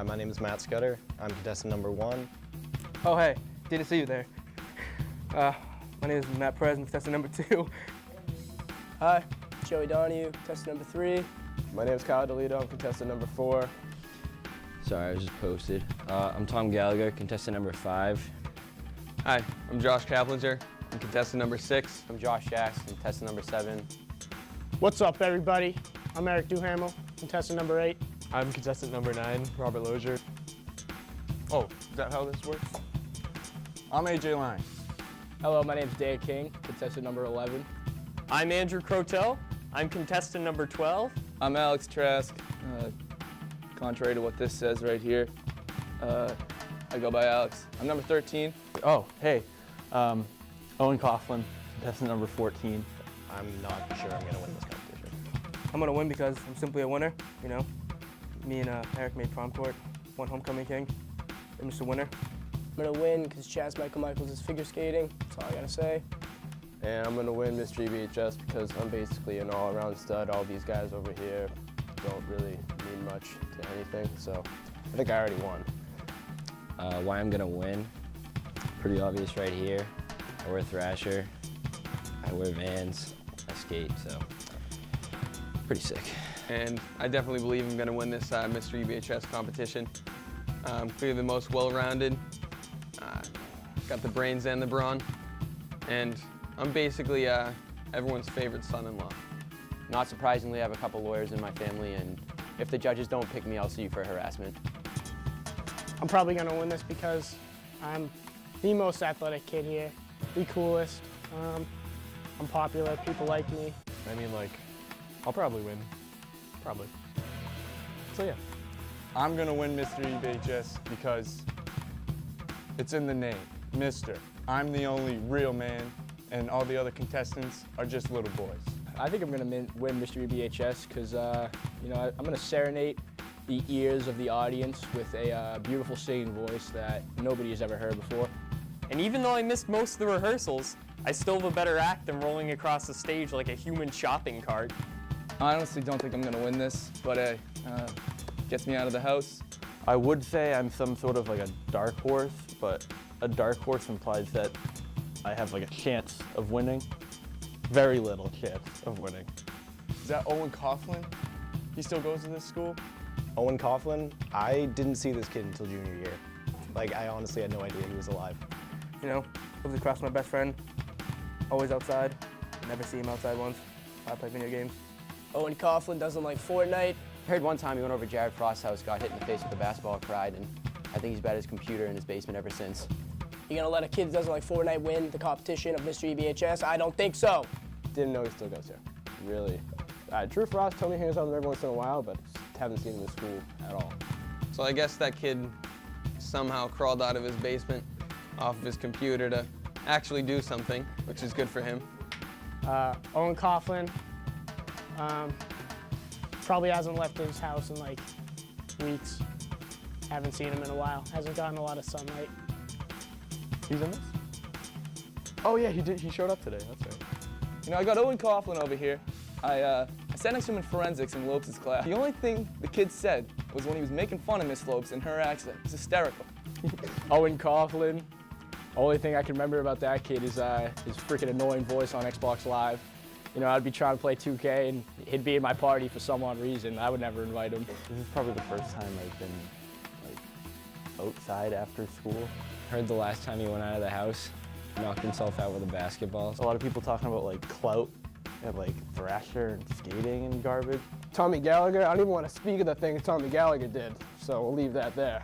my name is Matt Scudder. I'm contestant number 1. Oh, hey, didn't see you there. My name is Matt Perez, I'm contestant number 2. Hi, Joey Donahue, contestant number 3. My name is Toledo, I'm contestant number 4. Sorry, I was just posted. I'm Tom Gallagher, contestant number 5. Hi, I'm Josh Kaplan, I'm contestant number 6. I'm Josh Jacks, contestant number 7. What's up, everybody? I'm Eric Duhamel, contestant number 8. I'm contestant number 9, Robert Loggia. Oh, is that how this works? I'm AJ Lyons. Hello, my name is Dave King, contestant number 11. I'm Andrew Croto. I'm contestant number 12. I'm Alex Trask. Contrary to what this says right here, I go by Alex. I'm number 13. Oh, hey, Owen Coughlin, contestant number 14. I'm not sure I'm going to win this competition. I'm gonna win because I'm simply a winner, you know. Me and Eric made prom court, one homecoming king. I'm just a winner. I'm gonna win because Chaz Michael Michaels is figure skating. That's all I gotta say. And I'm gonna win Mr. EBHS because I'm basically an all-around stud. All these guys over here don't really mean much to anything, so I think I already won. Why I'm gonna win? Pretty obvious right here. I wear Thrasher, I wear Vans, I skate, so pretty sick. And I definitely believe I'm going to win this Mr. EBHS competition. Clearly the most well-rounded, got the brains and the brawn, and I'm basically everyone's favorite son-in-law. Not surprisingly, I have a couple lawyers in my family, and if the judges don't pick me, I'll sue you for harassment. I'm probably going to win this because I'm the most athletic kid here, the coolest. I'm popular, people like me. I mean, like, I'll probably win. Probably. So, yeah. I'm gonna win Mr. EBHS because it's in the name, Mr. I'm the only real man, and all the other contestants are just little boys. I think I'm gonna win Mr. EBHS because, you know, I'm gonna serenade the ears of the audience with a beautiful singing voice that nobody has ever heard before. And even though I missed most of the rehearsals, I still have a better act than rolling across the stage like a human shopping cart. I honestly don't think I'm gonna win this, but hey, gets me out of the house. I would say I'm some sort of like a dark horse, but a dark horse implies that I have like a chance of winning. Very little chance of winning. Is that Owen Coughlin? He still goes to this school? Owen Coughlin, I didn't see this kid until junior year. Like, I honestly had no idea he was alive. You know, lives across my best friend, always outside. Never see him outside once. I play video games. Owen Coughlin doesn't like Fortnite. I heard one time he went over to Jared Frost's house, got hit in the face with a basketball, cried, and I think he's been at his computer in his basement ever since. You gonna let a kid that doesn't like Fortnite win the competition of Mr. EBHS? I don't think so. Didn't know he still goes here. Really. Drew Frost told me he hangs out with him every once in a while, but haven't seen him in school at all. So I guess that kid somehow crawled out of his basement off of his computer to actually do something, which is good for him. Owen Coughlin probably hasn't left his house in like weeks. Haven't seen him in a while. Hasn't gotten a lot of sunlight. He's in this? Oh yeah, he did. He showed up today, that's right. You know, I got Owen Coughlin over here. I sat next to him in forensics in Lopes' class. The only thing the kid said was when he was making fun of Miss Lopes and her accent. It was hysterical. Owen Coughlin. Only thing I can remember about that kid is his freaking annoying voice on Xbox Live. You know, I'd be trying to play 2K and he'd be in my party for some odd reason. I would never invite him. This is probably the first time I've been like outside after school. Heard the last time he went out of the house, knocked himself out with a basketball. A lot of people talking about like clout and like Thrasher and skating and garbage. Tommy Gallagher, I don't even want to speak of the things Tommy Gallagher did, so we'll leave that there.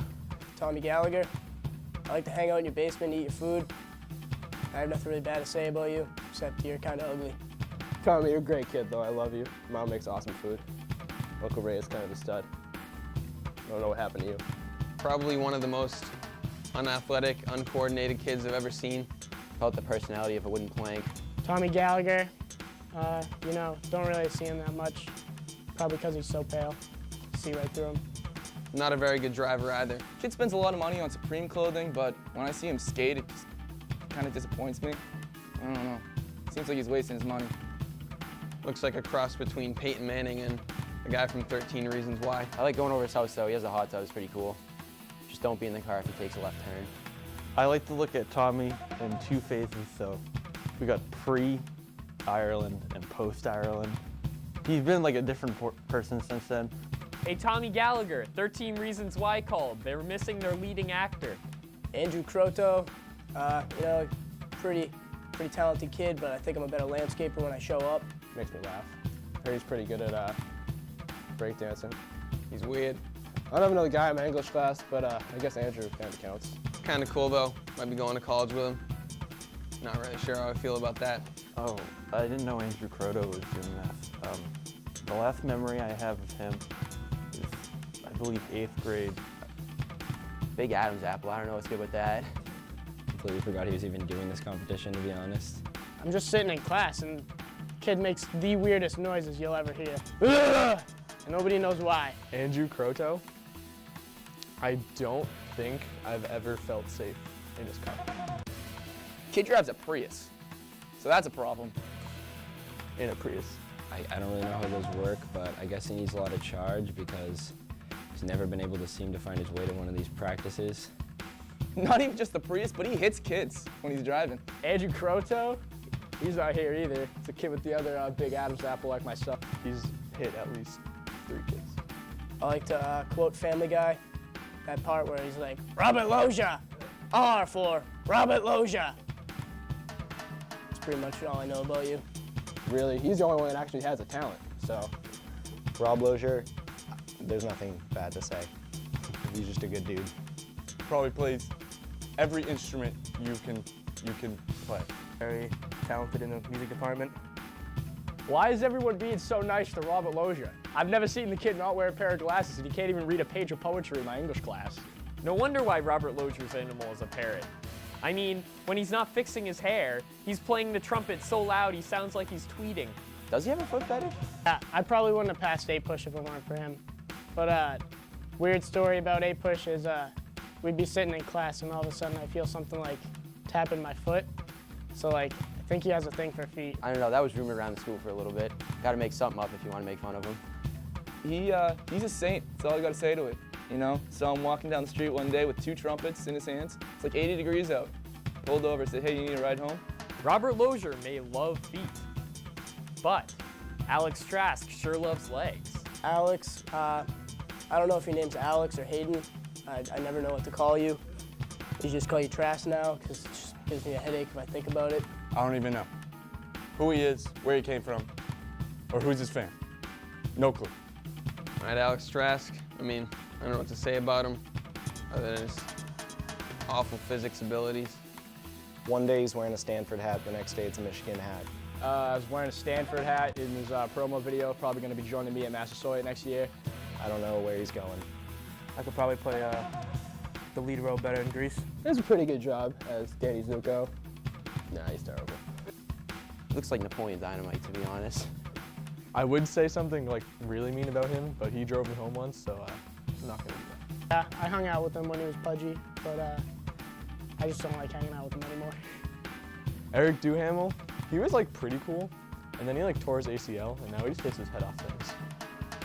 Tommy Gallagher, I like to hang out in your basement and eat your food. I have nothing really bad to say about you, except you're kind of ugly. Tommy, you're a great kid, though. I love you. Mom makes awesome food. Uncle Ray is kind of a stud. I don't know what happened to you. Probably one of the most unathletic, uncoordinated kids I've ever seen. About the personality of a wooden plank. Tommy Gallagher, you know, don't really see him that much. Probably because he's so pale. See right through him. Not a very good driver either. Kid spends a lot of money on Supreme clothing, but when I see him skate, it just kind of disappoints me. I don't know. Seems like he's wasting his money. Looks like a cross between Peyton Manning and the guy from 13 Reasons Why. I like going over his house though, he has a hot tub, it's pretty cool. Just don't be in the car if he takes a left turn. I like to look at Tommy in two phases. So we got pre-Ireland and post-Ireland. He's been like a different person since then. Hey, Tommy Gallagher, 13 Reasons Why called. They're missing their leading actor. Andrew Croto, you know, pretty talented kid, but I think I'm a better landscaper when I show up. Makes me laugh. Heard he's pretty good at breakdancing. He's weird. I don't have another guy in my English class, but I guess Andrew kind of counts. Kind of cool though. Might be going to college with him. Not really sure how I feel about that. Oh, I didn't know Andrew Croto was doing that. The last memory I have of him is, I believe, 8th grade. Big Adam's apple. I don't know what's good with that. Completely forgot he was even doing this competition, to be honest. I'm just sitting in class and kid makes the weirdest noises you'll ever hear. Ugh! And nobody knows why. Andrew Croto, I don't think I've ever felt safe in his car. Kid drives a Prius, so that's a problem. In a Prius. I don't really know how those work, but I guess he needs a lot of charge because he's never been able to seem to find his way to one of these practices. Not even just the Prius, but he hits kids when he's driving. Andrew Croto, he's not here either. It's a kid with the other big Adam's apple like myself. He's hit at least 3 kids. I like to quote Family Guy, that part where he's like, Robert Loggia, R for Robert Loggia. That's pretty much all I know about you. Really, he's the only one that actually has a talent. So, Rob Loggia, there's nothing bad to say. He's just a good dude. Probably plays every instrument you can play. Very talented in the music department. Why is everyone being so nice to Robert Loggia? I've never seen the kid not wear a pair of glasses and he can't even read a page of poetry in my English class. No wonder why Robert Loggia's animal is a parrot. I mean, when he's not fixing his hair, he's playing the trumpet so loud he sounds like he's tweeting. Does he have a foot fetish? I probably wouldn't have passed A-Push if it weren't for him. But weird story about A-Push is we'd be sitting in class and all of a sudden I feel something like tapping my foot. So like, I think he has a thing for feet. I don't know, that was rumored around the school for a little bit. Gotta make something up if you want to make fun of him. He's a saint. That's all I gotta say to it. You know, saw him walking down the street one day with 2 trumpets in his hands. It's like 80 degrees out. Pulled over, said, hey, you need a ride home? Robert Loggia may love feet, but Alex Trask sure loves legs. Alex, I don't know if your name's Alex or Hayden. I never know what to call you. You just call you Trask now, because it just gives me a headache if I think about it. I don't even know who he is, where he came from, or who's his fan. No clue. All right, Alex Trask. I mean, I don't know what to say about him other than his awful physics abilities. One day he's wearing a Stanford hat, the next day it's a Michigan hat. I was wearing a Stanford hat in his promo video. Probably going to be joining me at Massasoit next year. I don't know where he's going. I could probably play the lead role better in Greece. He does a pretty good job as Danny Zuko. Nah, he's terrible. Looks like Napoleon Dynamite, to be honest. I would say something like really mean about him, but he drove me home once, so I'm not gonna do that. I hung out with him when he was pudgy, but I just don't like hanging out with him anymore. Eric Duhamel, he was like pretty cool, and then he like tore his ACL, and now he just hits his head off things.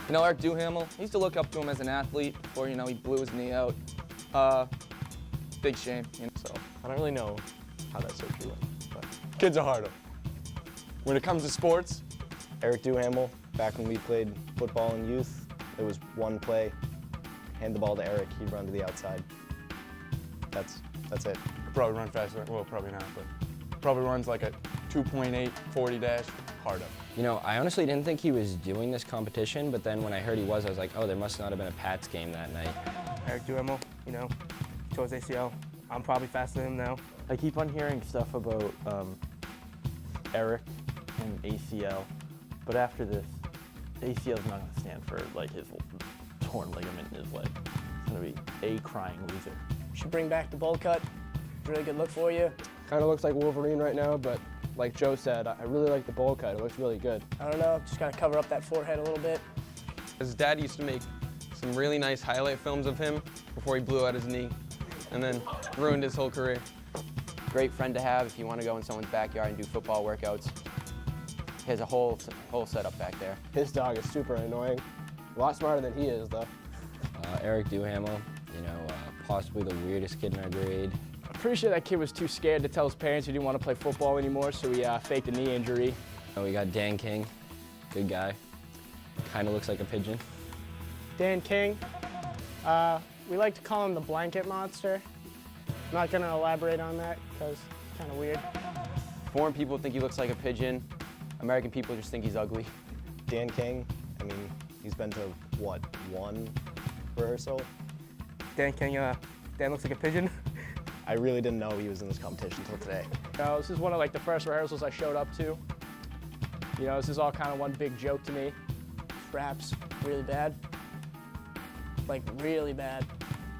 You know, Eric Duhamel, I used to look up to him as an athlete before, you know, he blew his knee out. Big shame. You know? So I don't really know how that surgery went, but Kids are harder. When it comes to sports, Eric Duhamel, back when we played football in youth, it was one play, hand the ball to Eric, he'd run to the outside. That's it. probably run faster. Well, probably not, but probably runs like a 2.8 40 dash, hard up. You know, I honestly didn't think he was doing this competition, but then when I heard he was, I was like, oh, there must not have been a Pats game that night. Eric Duhamel, you know, tore his ACL. I'm probably faster than him now. I keep on hearing stuff about Eric and ACL, but after this, ACL's not going to stand for like his torn ligament in his leg. It's going to be a crying loser. Should bring back the bowl cut. Really good look for you. Kind of looks like Wolverine right now, but like Joe said, I really like the bowl cut. It looks really good. I don't know, just gotta cover up that forehead a little bit. His dad used to make some really nice highlight films of him before he blew out his knee and then ruined his whole career. Great friend to have if you want to go in someone's backyard and do football workouts. He has a whole setup back there. His dog is super annoying. A lot smarter than he is, though. Eric Duhamel, you know, possibly the weirdest kid in our grade. I'm pretty sure that kid was too scared to tell his parents he didn't want to play football anymore, so he faked a knee injury. We got Dan King, good guy. Kind of looks like a pigeon. Dan King. We like to call him the blanket monster. I'm not going to elaborate on that because it's kind of weird. Foreign people think he looks like a pigeon. American people just think he's ugly. Dan King, I mean, he's been to, what, one rehearsal? Dan King, Dan looks like a pigeon. I really didn't know he was in this competition until today. This is one of like the first rehearsals I showed up to. You know, this is all kind of one big joke to me. Raps really bad. Like, really bad.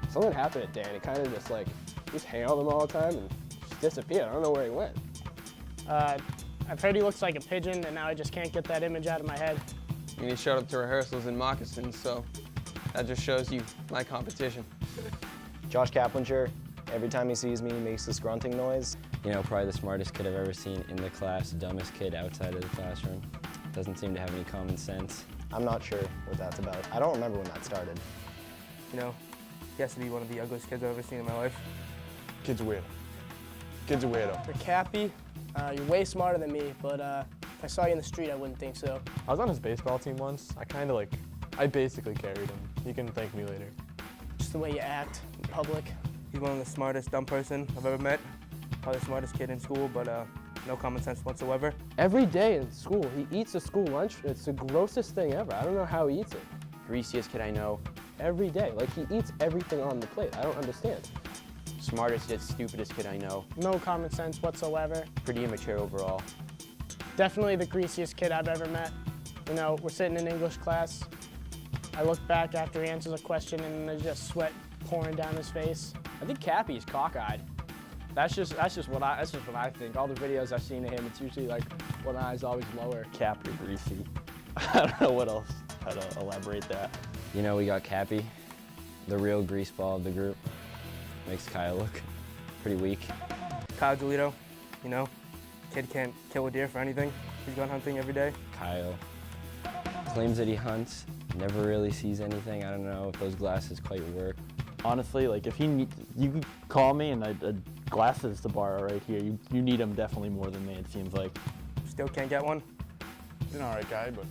Something happened at Dan. He kind of just like, he's hanging out with them all the time and just disappeared. I don't know where he went. I've heard he looks like a pigeon, and now I just can't get that image out of my head. I mean, he showed up to rehearsals in moccasins, so that just shows you my competition. Josh Kaplan, every time he sees me, he makes this grunting noise. You know, probably the smartest kid I've ever seen in the class, dumbest kid outside of the classroom. Doesn't seem to have any common sense. I'm not sure what that's about. I don't remember when that started. You know, he has to be one of the ugliest kids I've ever seen in my life. Kid's a weirdo. Kid's a weirdo. For Cappy, you're way smarter than me, but if I saw you in the street, I wouldn't think so. I was on his baseball team once. I basically carried him. You can thank me later. Just the way you act in public. He's one of the smartest dumb person I've ever met. Probably the smartest kid in school, but no common sense whatsoever. Every day in school, he eats a school lunch. It's the grossest thing ever. I don't know how he eats it. Greasiest kid I know. Every day. Like, he eats everything on the plate. I don't understand. Smartest yet stupidest kid I know. No common sense whatsoever. Pretty immature overall. Definitely the greasiest kid I've ever met. You know, we're sitting in English class. I look back after he answers a question and there's just sweat pouring down his face. I think Cappy's cockeyed. That's just what I think. All the videos I've seen of him, it's usually like one eye's always lower. Cappy greasy. I don't know what else, how to elaborate that. You know, we got Cappy, the real greaseball of the group. Makes Kyle look pretty weak. Kyle Toledo, you know, kid can't kill a deer for anything. He's gone hunting every day. Kyle claims that he hunts, never really sees anything. I don't know if those glasses quite work. Honestly, like if you could call me and glasses to borrow right here. You need them definitely more than me, it seems like. Still can't get one. He's an all right guy, but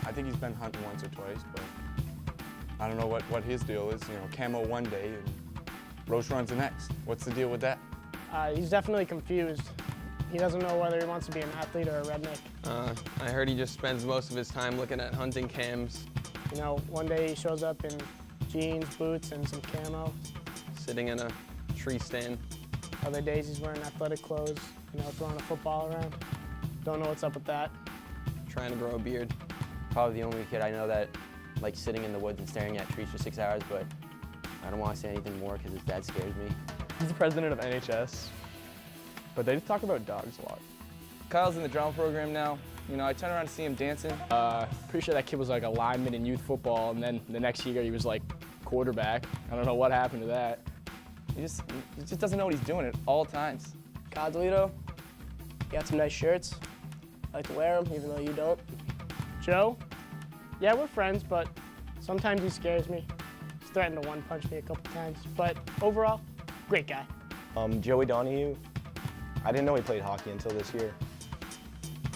I think he's been hunting once or twice, but I don't know what his deal is. You know, camo one day and roast runs the next. What's the deal with that? He's definitely confused. He doesn't know whether he wants to be an athlete or a redneck. I heard he just spends most of his time looking at hunting cams. You know, one day he shows up in jeans, boots, and some camo. Sitting in a tree stand. Other days he's wearing athletic clothes, you know, throwing a football around. Don't know what's up with that. Trying to grow a beard. Probably the only kid I know that likes sitting in the woods and staring at trees for 6 hours, but I don't want to say anything more because his dad scares me. He's the president of NHS, but they just talk about dogs a lot. Kyle's in the drama program now. You know, I turn around and see him dancing. Pretty sure that kid was like a lineman in youth football, and then the next year he was like quarterback. I don't know what happened to that. He just doesn't know what he's doing at all times. Kyle Toledo, you got some nice shirts. I like to wear them, even though you don't. Joe? Yeah, we're friends, but sometimes he scares me. He's threatened to one-punch me a couple times, but overall, great guy. Joey Donahue, I didn't know he played hockey until this year.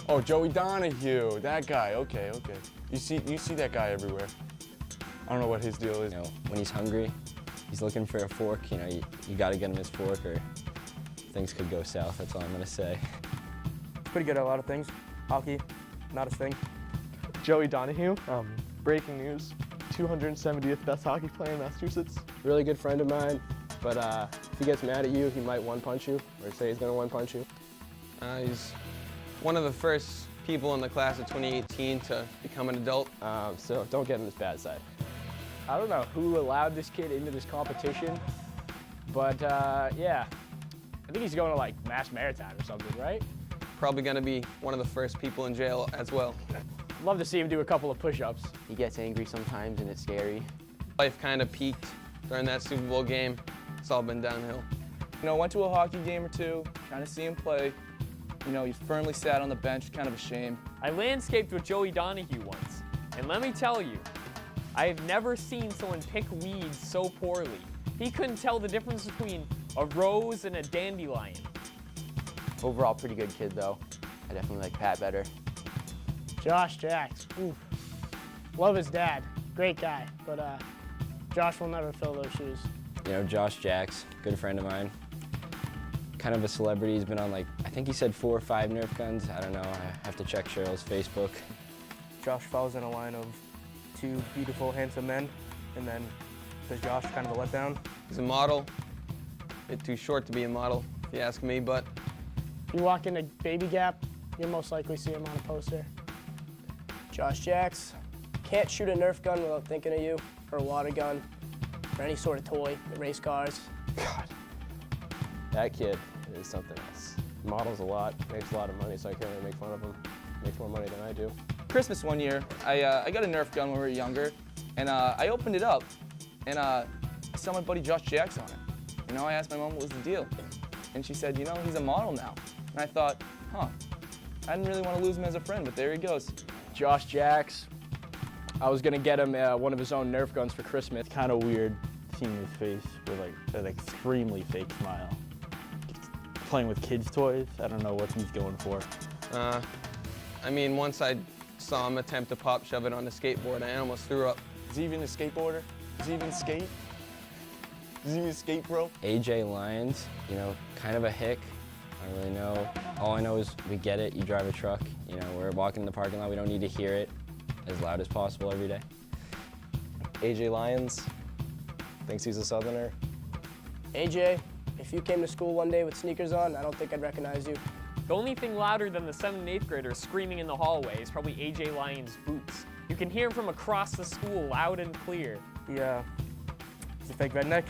Oh, Joey Donahue, that guy. Okay. You see that guy everywhere. I don't know what his deal is. You know, when he's hungry, he's looking for a fork. You know, you got to get him his fork, or things could go south. That's all I'm gonna say. He's pretty good at a lot of things. Hockey, not his thing. Joey Donahue, breaking news, 270th best hockey player in Massachusetts. Really good friend of mine, but if he gets mad at you, he might one-punch you, or say he's gonna one-punch you. He's one of the first people in the class of 2018 to become an adult. So don't get him his bad side. I don't know who allowed this kid into this competition, but yeah, I think he's going to like Mass Maritime or something, right? Probably gonna be one of the first people in jail as well. Love to see him do a couple of push-ups. He gets angry sometimes and it's scary. Life kind of peaked during that Super Bowl game. It's all been downhill. You know, went to a hockey game or two, trying to see him play. You know, he firmly sat on the bench, kind of a shame. I landscaped with Joey Donahue once, and let me tell you, I have never seen someone pick weeds so poorly. He couldn't tell the difference between a rose and a dandelion. Overall, pretty good kid, though. I definitely like Pat better. Josh Jacks. Oof. Love his dad. Great guy. But Josh will never fill those shoes. You know, Josh Jacks, good friend of mine. Kind of a celebrity. He's been on I think he said 4 or 5 Nerf guns. I don't know. I have to check Cheryl's Facebook. Josh falls in a line of 2 beautiful, handsome men, and then does Josh kind of a letdown? He's a model. A bit too short to be a model, if you ask me, but If you walk into Baby Gap, you'll most likely see him on a poster. Josh Jacks. Can't shoot a Nerf gun without thinking of you, or a water gun, or any sort of toy, race cars. God, that kid is something else. Models a lot, makes a lot of money, so I can't really make fun of him. Makes more money than I do. Christmas one year, I got a Nerf gun when we were younger, and I opened it up, and I saw my buddy Josh Jacks on it. You know, I asked my mom what was the deal, and she said, you know, he's a model now. And I thought, huh, I didn't really want to lose him as a friend, but there he goes. Josh Jacks. I was gonna get him one of his own Nerf guns for Christmas. It's kind of weird seeing his face with an extremely fake smile. Playing with kids' toys, I don't know what he's going for. I mean, once I saw him attempt to pop shove it on a skateboard, I almost threw up. Is he even a skateboarder? Does he even skate? Does he even skate, bro? AJ Lyons, you know, kind of a hick. I don't really know. All I know is we get it. You drive a truck. You know, we're walking in the parking lot. We don't need to hear it as loud as possible every day. AJ Lyons thinks he's a Southerner. AJ, if you came to school one day with sneakers on, I don't think I'd recognize you. The only thing louder than the 7th and 8th graders screaming in the hallway is probably AJ Lyons' boots. You can hear him from across the school, loud and clear. He's a fake redneck.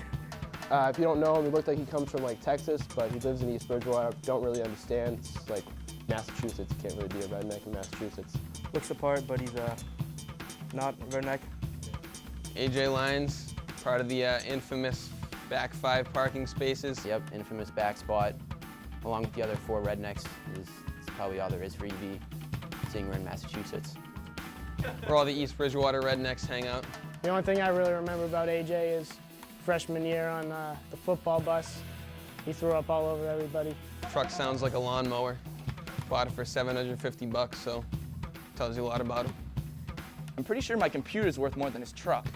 If you don't know him, he looks like he comes from Texas, but he lives in East Bridgewater. Don't really understand. It's like Massachusetts. You can't really be a redneck in Massachusetts. Looks the part, but he's not a redneck. AJ Lyons, part of the infamous back 5 parking spaces. Yep, infamous back spot. Along with the other 4 rednecks is probably all there is for EB, seeing we're in Massachusetts. Where all the East Bridgewater rednecks hang out. The only thing I really remember about AJ is freshman year on the football bus. He threw up all over everybody. Truck sounds like a lawnmower. Bought it for $750, so tells you a lot about him. I'm pretty sure my computer's worth more than his truck.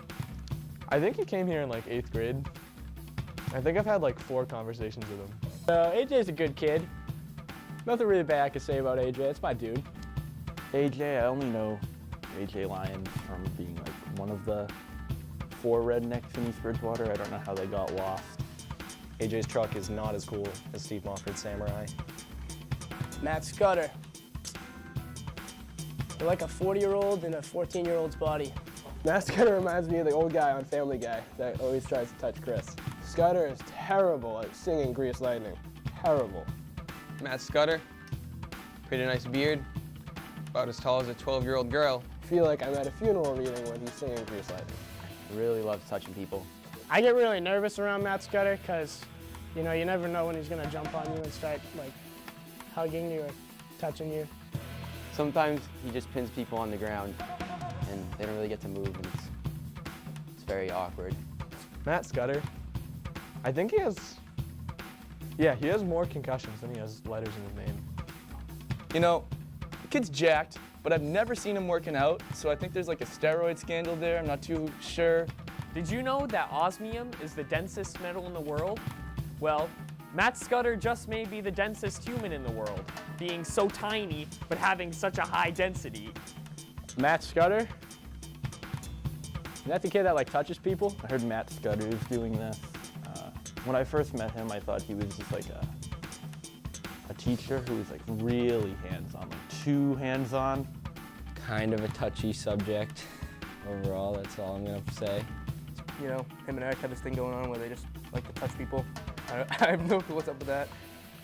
I think he came here in 8th grade. I think I've had 4 conversations with him. AJ's a good kid. Nothing really bad I could say about AJ. It's my dude. AJ, I only know AJ Lyons from being one of the 4 rednecks in East Bridgewater. I don't know how they got lost. AJ's truck is not as cool as Steve Mofford's Samurai. Matt Scudder. You're like a 40-year-old in a 14-year-old's body. Matt Scudder reminds me of the old guy on Family Guy that always tries to touch Chris. Scudder is terrible at singing Grease Lightning. Terrible. Matt Scudder, pretty nice beard, about as tall as a 12-year-old girl. I feel like I'm at a funeral reading when he's singing Grease Lightning. Really loves touching people. I get really nervous around Matt Scudder because, you know, you never know when he's gonna jump on you and start hugging you or touching you. Sometimes he just pins people on the ground and they don't really get to move, and it's very awkward. Matt Scudder, I think he has more concussions than he has letters in his name. You know, the kid's jacked, but I've never seen him working out, so I think there's a steroid scandal there. I'm not too sure. Did you know that osmium is the densest metal in the world? Well, Matt Scudder just may be the densest human in the world, being so tiny but having such a high density. Matt Scudder? Is that the kid that touches people? I heard Matt Scudder is doing this. When I first met him, I thought he was just a teacher who was really hands-on, too hands-on. Kind of a touchy subject overall, that's all I'm gonna say. You know, him and Eric have this thing going on where they just like to touch people. I have no clue what's up with that.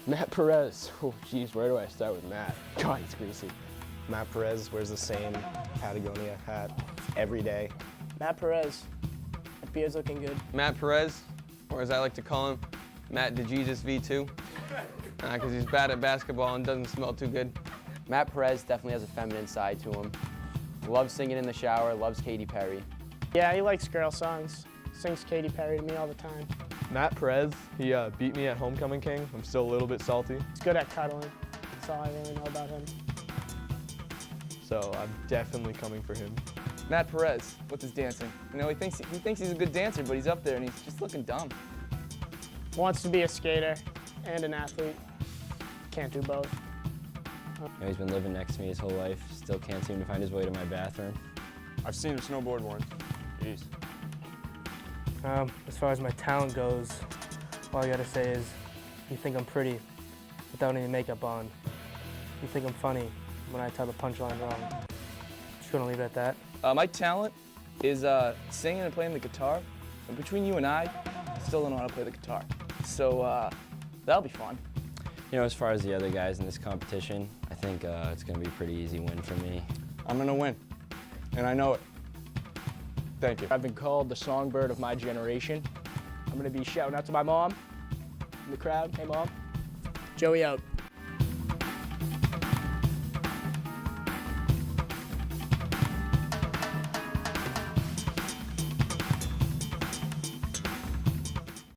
Matt Perez. Oh, geez, where do I start with Matt? God, he's greasy. Matt Perez wears the same Patagonia hat every day. Matt Perez. That beard's looking good. Matt Perez, or as I like to call him, Matt DeJesus V2, because he's bad at basketball and doesn't smell too good. Matt Perez definitely has a feminine side to him. Loves singing in the shower, loves Katy Perry. Yeah, he likes girl songs. Sings Katy Perry to me all the time. Matt Perez, he beat me at Homecoming King. I'm still a little bit salty. He's good at cuddling. That's all I really know about him. So I'm definitely coming for him. Matt Perez with his dancing. You know, he thinks he's a good dancer, but he's up there and he's just looking dumb. Wants to be a skater and an athlete. Can't do both. You know, he's been living next to me his whole life. Still can't seem to find his way to my bathroom. I've seen him snowboard once. Jeez. As far as my talent goes, all I gotta say is, you think I'm pretty without any makeup on. You think I'm funny when I tell the punchline wrong. Just gonna leave it at that. My talent is singing and playing the guitar. And between you and I still don't know how to play the guitar. So that'll be fun. You know, as far as the other guys in this competition, I think it's going to be a pretty easy win for me. I'm going to win, and I know it. Thank you. I've been called the songbird of my generation. I'm going to be shouting out to my mom in the crowd. Hey, Mom. Joey out.